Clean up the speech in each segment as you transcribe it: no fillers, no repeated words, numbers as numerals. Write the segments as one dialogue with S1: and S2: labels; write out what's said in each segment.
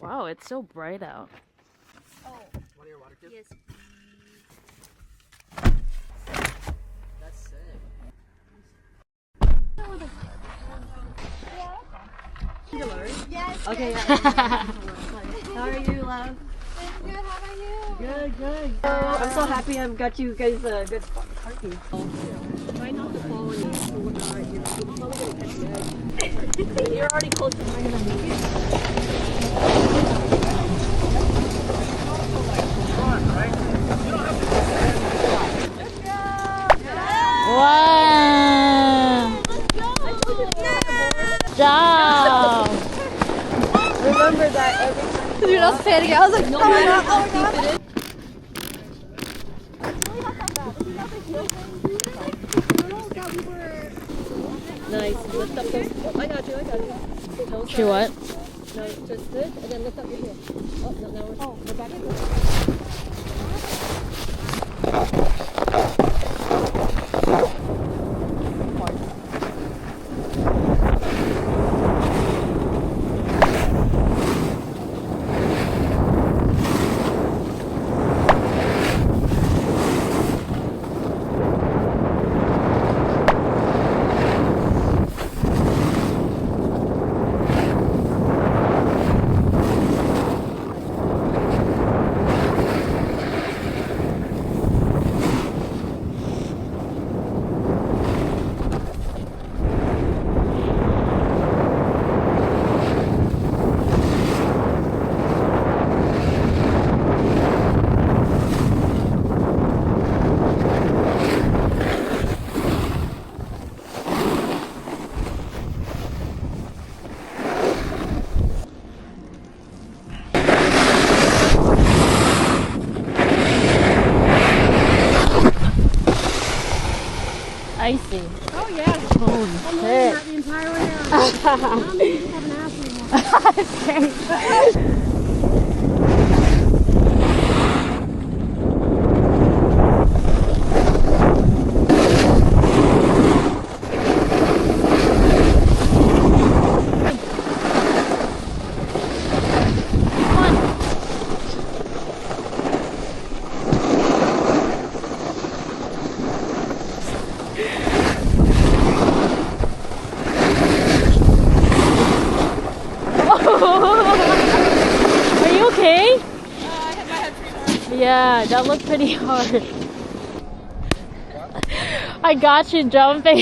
S1: Wow, it's so bright out.
S2: Oh. Want your water cube? Yes. That's sick. Yes. Okay. Yeah. How are you, love?
S3: Good, how about you?
S2: Good, good. Oh, I'm so happy I've got you guys a good parking. Try not to fall when you're probably gonna catch the edge. You're already close to trying to make it.
S1: Wow! Good job!
S2: Remember that every time.
S3: Dude, I was panicking. I was like,
S2: No
S3: oh my
S2: matter
S3: god,
S2: how
S3: oh my god.
S2: deep it is. Nice. Lift up those. Oh, I got you. Toes
S1: She what?
S2: No, just good. And then lift up your heel. Oh, no, now we're back.
S1: Icy.
S3: Oh yeah.
S1: Holy
S3: I'm
S1: shit.
S3: that the entire way down. I don't even have an ass anymore.
S1: Are you okay?
S3: I hit my head pretty hard.
S1: Yeah, that looked pretty hard. I got you jumping.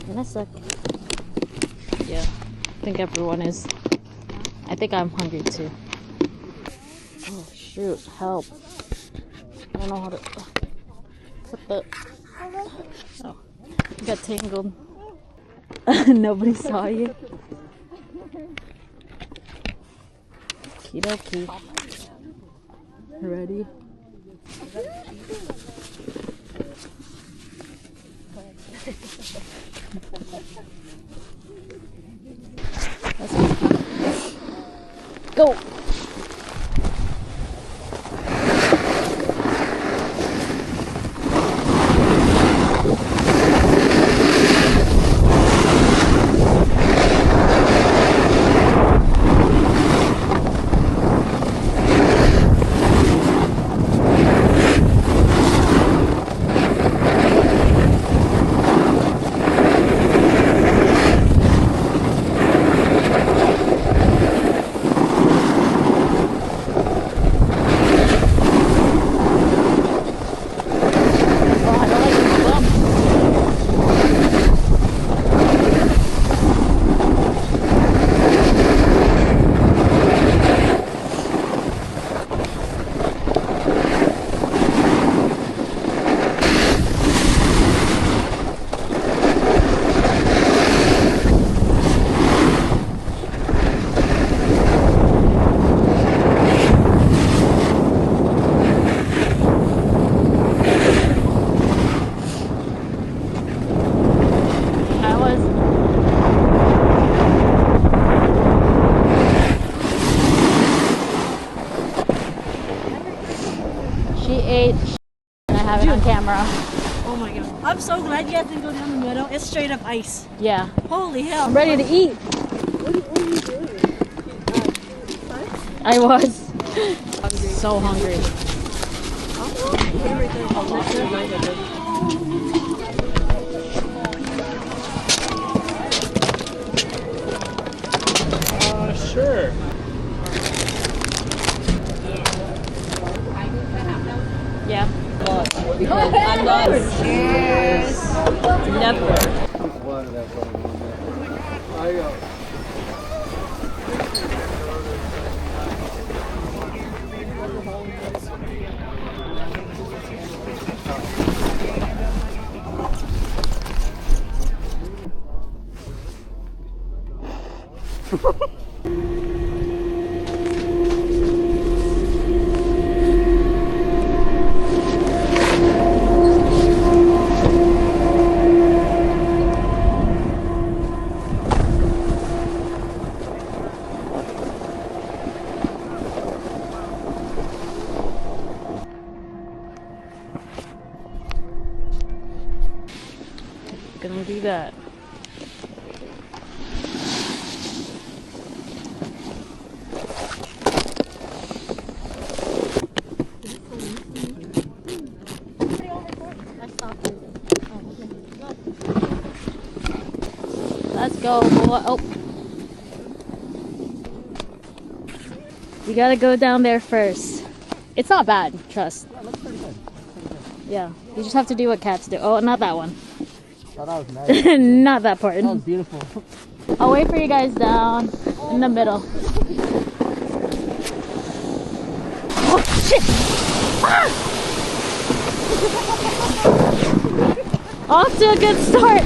S1: In a sec. Yeah, I think everyone is. I think I'm hungry too. Oh shoot, help. I don't know how to put the... Oh, you got tangled. Nobody saw you. Okie dokie. Ready? Let's go. have it on camera.
S3: Oh my god. I'm so glad you guys didn't go down the middle. It's straight up ice.
S1: Yeah.
S3: Holy hell.
S1: I'm ready to eat. I was so hungry.
S4: Sure.
S1: Yeah.
S2: Because I'm not. Cheers. Never.
S1: Gonna do that. Let's go, boy. Oh. You gotta go down there first. It's not bad, trust.
S4: That looks pretty good.
S1: Yeah, you just have to do what cats do. Oh, not that one.
S4: Oh, that was nice.
S1: Not that part.
S4: That was beautiful.
S1: I'll wait for you guys down in the middle. Oh, shit! Ah! Off to a good start.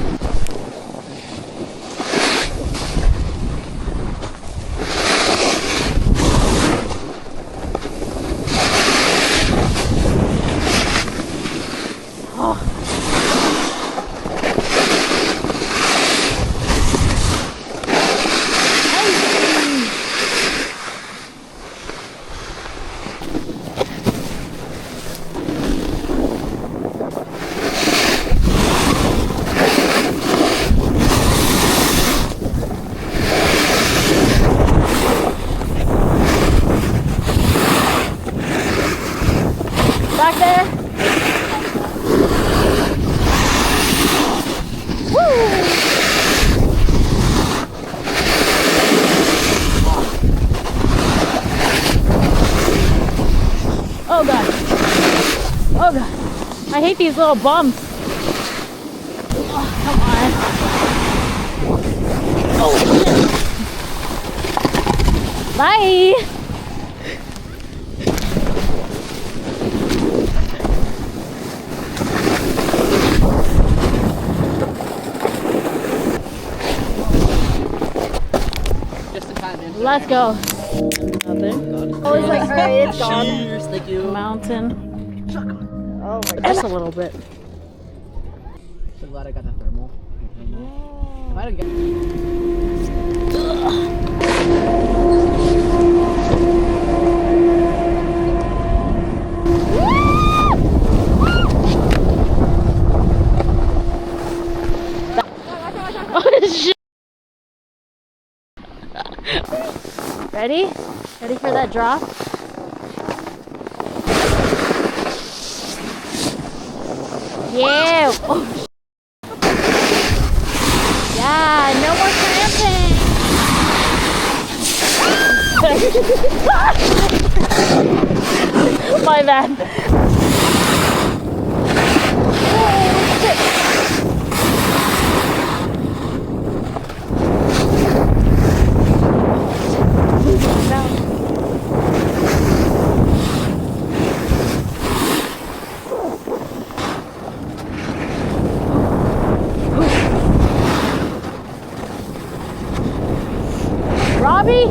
S1: Back there. Woo! Oh god. Oh god. I hate these little bumps. Oh, come on. Oh shit. Bye. Let's go. Nothing.
S2: Oh, it's like, alright, it's gone.
S4: Cheers, thank you.
S1: Mountain.
S2: Oh my god.
S1: Just a little bit.
S4: So glad I got the thermal. If I didn't
S1: Oh shit. Ready? Ready for that drop? Yeah. Oh. Yeah, no more cramping. My bad. Oh, shit. Robbie?